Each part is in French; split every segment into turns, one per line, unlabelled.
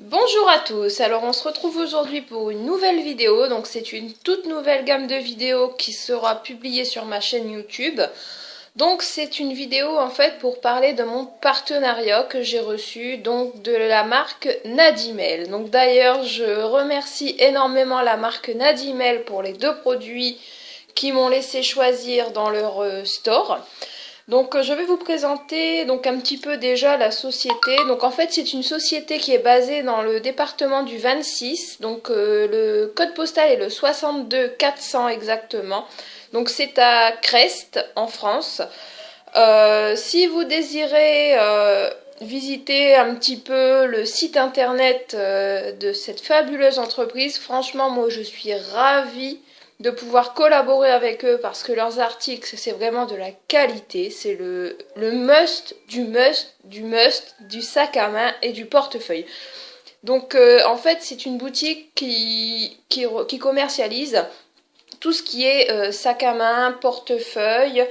Bonjour à tous, alors on se retrouve aujourd'hui pour une nouvelle vidéo, donc c'est une toute nouvelle gamme de vidéos qui sera publiée sur ma chaîne YouTube. Donc c'est une vidéo en fait pour parler de mon partenariat que j'ai reçu donc de la marque Nadimel. Donc d'ailleurs je remercie énormément la marque Nadimel pour les deux produits qui m'ont laissé choisir dans leur store. Donc je vais vous présenter donc un petit peu déjà la société. Donc en fait c'est une société qui est basée dans le département du 26. Donc le code postal est le 62 400 exactement. Donc c'est à Crest en France. Si vous désirez visiter un petit peu le site internet de cette fabuleuse entreprise, franchement moi je suis ravie de pouvoir collaborer avec eux parce que leurs articles c'est vraiment de la qualité, c'est le must du sac à main et du portefeuille. Donc en fait c'est une boutique qui commercialise tout ce qui est sac à main, portefeuille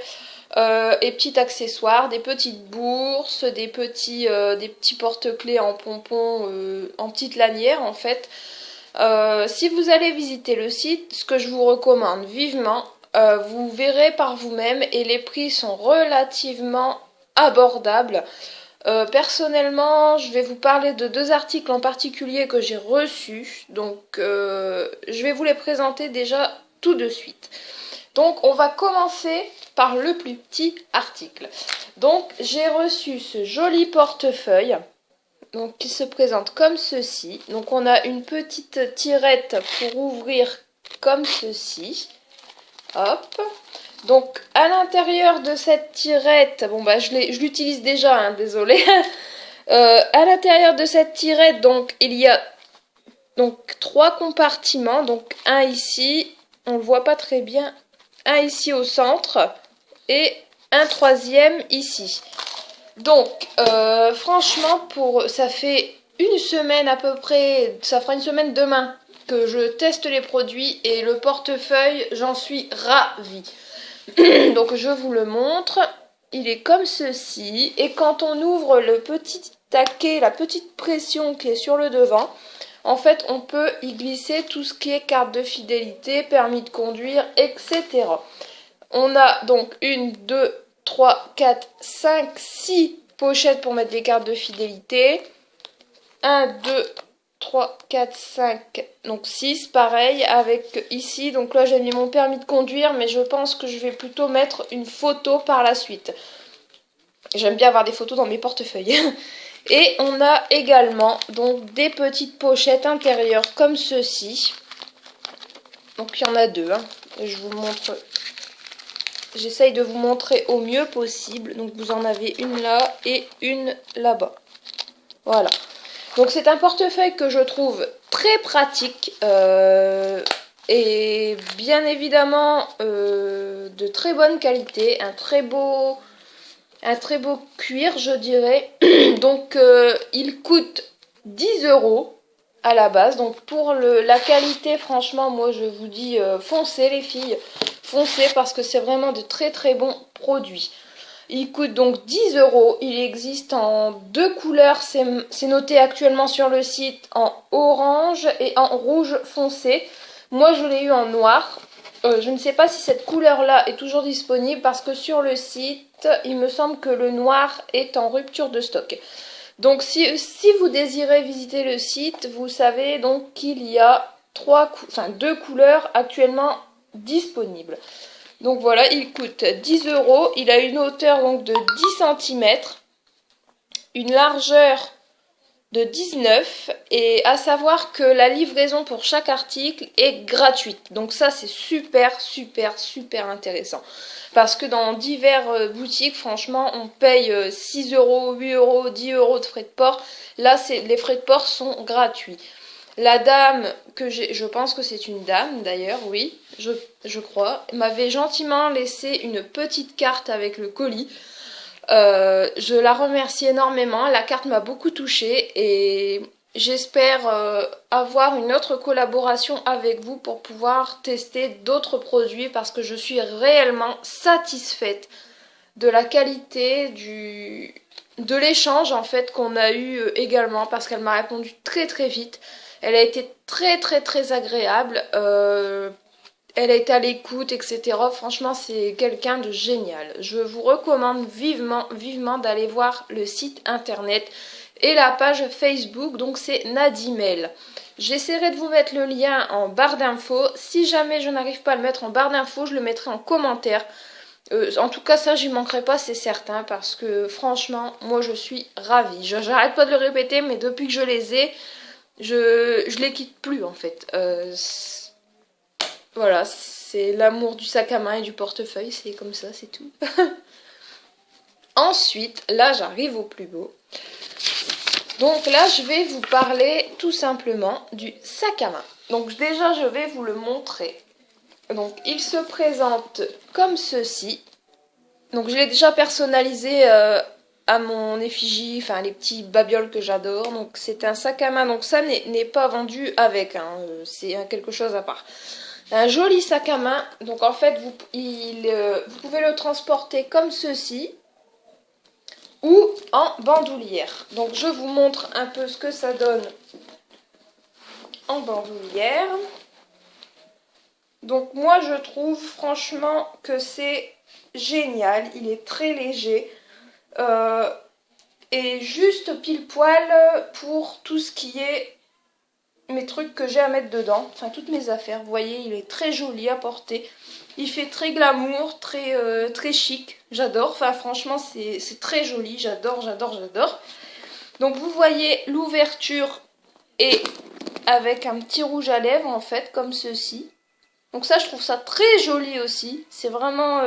et petits accessoires, des petites bourses, des petits porte-clés en pompons, en petites lanières en fait. Si vous allez visiter le site, ce que je vous recommande vivement, vous verrez par vous-même et les prix sont relativement abordables. Personnellement, je vais vous parler de deux articles en particulier que j'ai reçus, donc je vais vous les présenter déjà tout de suite. Donc on va commencer par le plus petit article. Donc j'ai reçu ce joli portefeuille. Donc qui se présente comme ceci. Donc on a une petite tirette pour ouvrir comme ceci. Hop. Donc à l'intérieur de cette tirette, bon bah je l'utilise déjà, hein, désolé. À l'intérieur de cette tirette, donc il y a donc trois compartiments. Donc un ici, on le voit pas très bien. Un ici au centre et un troisième ici. Donc, franchement, ça fait une semaine à peu près, ça fera une semaine demain que je teste les produits et le portefeuille, j'en suis ravie. Donc, je vous le montre. Il est comme ceci. Et quand on ouvre le petit taquet, la petite pression qui est sur le devant, en fait, on peut y glisser tout ce qui est carte de fidélité, permis de conduire, etc. On a donc 1, 2, 3, 4, 5, 6 pochettes pour mettre les cartes de fidélité. 1, 2, 3, 4, 5, donc 6, pareil, avec ici, donc là j'ai mis mon permis de conduire, mais je pense que je vais plutôt mettre une photo par la suite. J'aime bien avoir des photos dans mes portefeuilles. Et on a également donc des petites pochettes intérieures comme ceci. Donc il y en a deux, hein. Je vous montre. J'essaye de vous montrer au mieux possible. Donc vous en avez une là et une là-bas. Voilà. Donc c'est un portefeuille que je trouve très pratique. Et bien évidemment de très bonne qualité. Un très beau cuir, je dirais. Donc il coûte 10 € à la base. Donc pour la qualité, franchement, moi je vous dis foncez les filles. Foncez parce que c'est vraiment de très très bons produits. Il coûte donc 10 €. Il existe en deux couleurs. C'est noté actuellement sur le site en orange et en rouge foncé. Moi je l'ai eu en noir. Je ne sais pas si cette couleur-là est toujours disponible parce que sur le site, il me semble que le noir est en rupture de stock. Donc si vous désirez visiter le site, vous savez donc qu'il y a deux couleurs actuellement disponibles. Donc voilà, il coûte 10 €. Il a une hauteur donc de 10 cm, une largeur de 19, et à savoir que la livraison pour chaque article est gratuite. Donc ça c'est super intéressant. Parce que dans diverses boutiques, franchement, on paye 6 €, 8 €, 10 € de frais de port. Là, les frais de port sont gratuits. La dame que je pense que c'est une dame d'ailleurs, oui, je crois, m'avait gentiment laissé une petite carte avec le colis. Je la remercie énormément, la carte m'a beaucoup touchée et j'espère avoir une autre collaboration avec vous pour pouvoir tester d'autres produits parce que je suis réellement satisfaite de la qualité de l'échange en fait qu'on a eu également, parce qu'elle m'a répondu très très vite. Elle a été très très très agréable. Elle a été à l'écoute, etc. Franchement, c'est quelqu'un de génial. Je vous recommande vivement, vivement d'aller voir le site internet et la page Facebook. Donc c'est Nadimel. J'essaierai de vous mettre le lien en barre d'infos. Si jamais je n'arrive pas à le mettre en barre d'infos, je le mettrai en commentaire. En tout cas, ça, j'y manquerai pas, c'est certain, parce que franchement, moi, je suis ravie. J'arrête pas de le répéter, mais depuis que je les ai, je les quitte plus, en fait. Voilà, c'est l'amour du sac à main et du portefeuille, c'est comme ça, c'est tout. Ensuite, là, j'arrive au plus beau. Donc là, je vais vous parler tout simplement du sac à main. Donc déjà, je vais vous le montrer. Donc, il se présente comme ceci. Donc, je l'ai déjà personnalisé à mon effigie, enfin les petits babioles que j'adore. Donc, c'est un sac à main. Donc, ça n'est pas vendu avec, hein, c'est quelque chose à part. Un joli sac à main. Donc, en fait, vous pouvez le transporter comme ceci ou en bandoulière. Donc, je vous montre un peu ce que ça donne en bandoulière. Donc moi je trouve franchement que c'est génial, il est très léger et juste pile poil pour tout ce qui est mes trucs que j'ai à mettre dedans, enfin toutes mes affaires. Vous voyez, il est très joli à porter, il fait très glamour, très chic, j'adore, enfin franchement c'est très joli, j'adore, j'adore, j'adore. Donc vous voyez l'ouverture est avec un petit rouge à lèvres en fait, comme ceci. Donc ça, je trouve ça très joli aussi. C'est vraiment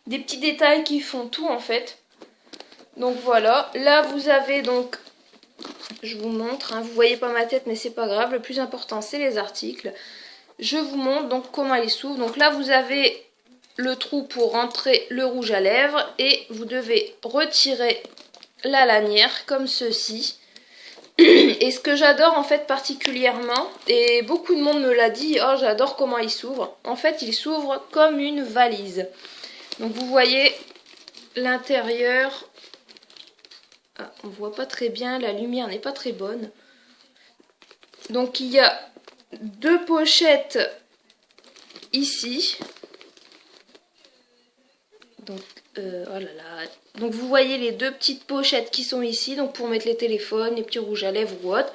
des petits détails qui font tout en fait. Donc voilà. Là, vous avez donc... Je vous montre. Hein, vous voyez pas ma tête, mais c'est pas grave. Le plus important, c'est les articles. Je vous montre donc comment il s'ouvre. Donc là, vous avez le trou pour rentrer le rouge à lèvres. Et vous devez retirer la lanière comme ceci. Et ce que j'adore en fait particulièrement, et beaucoup de monde me l'a dit, oh j'adore comment il s'ouvre. En fait il s'ouvre comme une valise. Donc vous voyez l'intérieur, ah, on voit pas très bien, la lumière n'est pas très bonne. Donc il y a deux pochettes ici. Donc, oh là là. Donc vous voyez les deux petites pochettes qui sont ici, donc pour mettre les téléphones, les petits rouges à lèvres ou autre.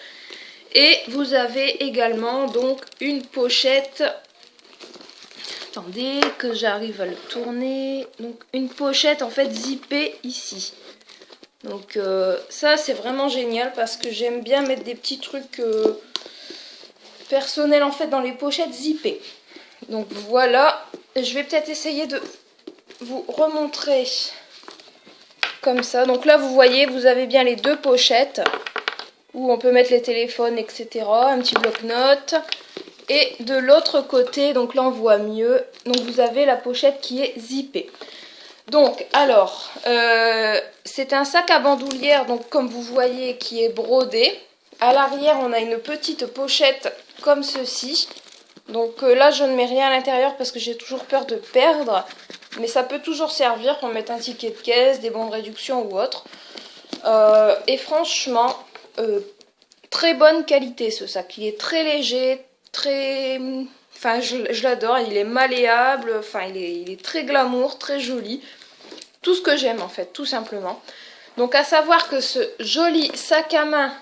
Et vous avez également donc une pochette. Attendez que j'arrive à le tourner. Donc une pochette en fait zippée ici. Donc ça c'est vraiment génial parce que j'aime bien mettre des petits trucs personnels en fait dans les pochettes zippées. Donc voilà, je vais peut-être essayer de vous remontrer comme ça. Donc là vous voyez, vous avez bien les deux pochettes où on peut mettre les téléphones, etc. Un petit bloc-notes. Et de l'autre côté, donc là on voit mieux, donc vous avez la pochette qui est zippée. Donc alors, c'est un sac à bandoulière, donc comme vous voyez, qui est brodé. À l'arrière, on a une petite pochette comme ceci. Donc là, je ne mets rien à l'intérieur parce que j'ai toujours peur de perdre. Mais ça peut toujours servir pour mettre un ticket de caisse, des bons de réduction ou autre. Et franchement, très bonne qualité ce sac. Il est très léger, très... Enfin, je l'adore. Il est malléable, enfin, il est très glamour, très joli. Tout ce que j'aime en fait, tout simplement. Donc à savoir que ce joli sac à main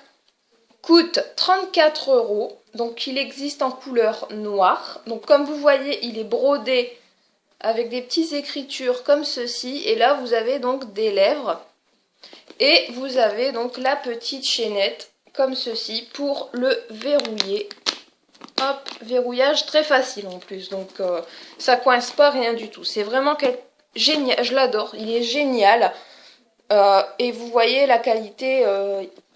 coûte 34 €. Donc il existe en couleur noire. Donc comme vous voyez, il est brodé avec des petites écritures comme ceci. Et là, vous avez donc des lèvres. Et vous avez donc la petite chaînette comme ceci pour le verrouiller. Hop, verrouillage très facile en plus. Donc ça coince pas, rien du tout. C'est vraiment génial, je l'adore. Il est génial. Et vous voyez la qualité,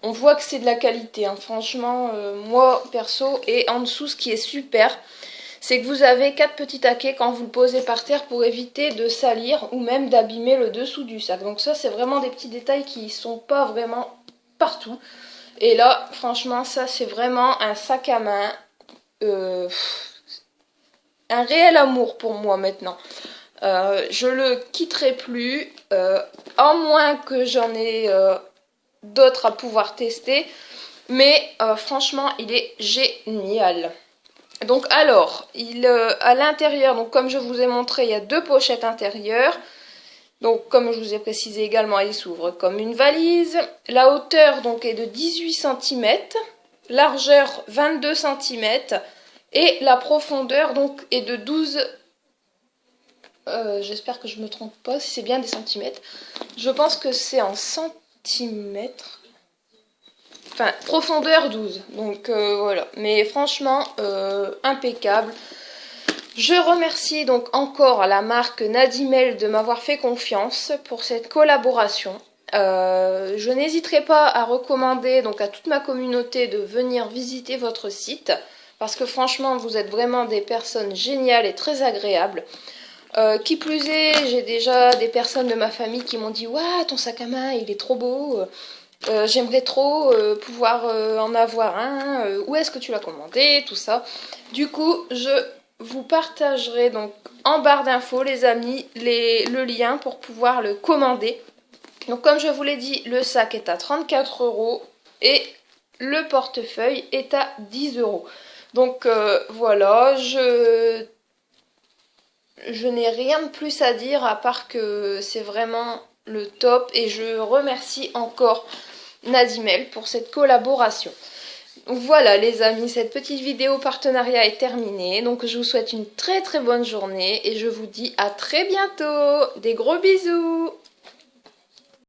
on voit que c'est de la qualité, hein. Franchement, moi perso, et en dessous ce qui est super, c'est que vous avez 4 petits taquets quand vous le posez par terre pour éviter de salir ou même d'abîmer le dessous du sac. Donc ça c'est vraiment des petits détails qui sont pas vraiment partout. Et là franchement ça c'est vraiment un sac à main, un réel amour pour moi maintenant. Je le quitterai plus, à moins que j'en ai d'autres à pouvoir tester. Mais franchement, il est génial. Donc alors, à l'intérieur, donc comme je vous ai montré, il y a deux pochettes intérieures. Donc comme je vous ai précisé également, il s'ouvre comme une valise. La hauteur donc est de 18 cm, largeur 22 cm et la profondeur donc est de 12 j'espère que je me trompe pas si c'est bien des centimètres. Je pense que c'est en centimètres. Enfin, profondeur 12. Donc voilà. Mais franchement, impeccable. Je remercie donc encore la marque Nadimel de m'avoir fait confiance pour cette collaboration. Je n'hésiterai pas à recommander donc à toute ma communauté de venir visiter votre site parce que franchement vous êtes vraiment des personnes géniales et très agréables. Qui plus est, j'ai déjà des personnes de ma famille qui m'ont dit « Waouh, ton sac à main il est trop beau, j'aimerais trop pouvoir en avoir un, où est-ce que tu l'as commandé ?» tout ça. Du coup, je vous partagerai donc en barre d'infos les amis le lien pour pouvoir le commander. Donc comme je vous l'ai dit, le sac est à 34 € et le portefeuille est à 10 €. Donc voilà, je n'ai rien de plus à dire à part que c'est vraiment le top et je remercie encore Nadimel pour cette collaboration. Donc voilà les amis, cette petite vidéo partenariat est terminée. Donc je vous souhaite une très très bonne journée et je vous dis à très bientôt. Des gros bisous!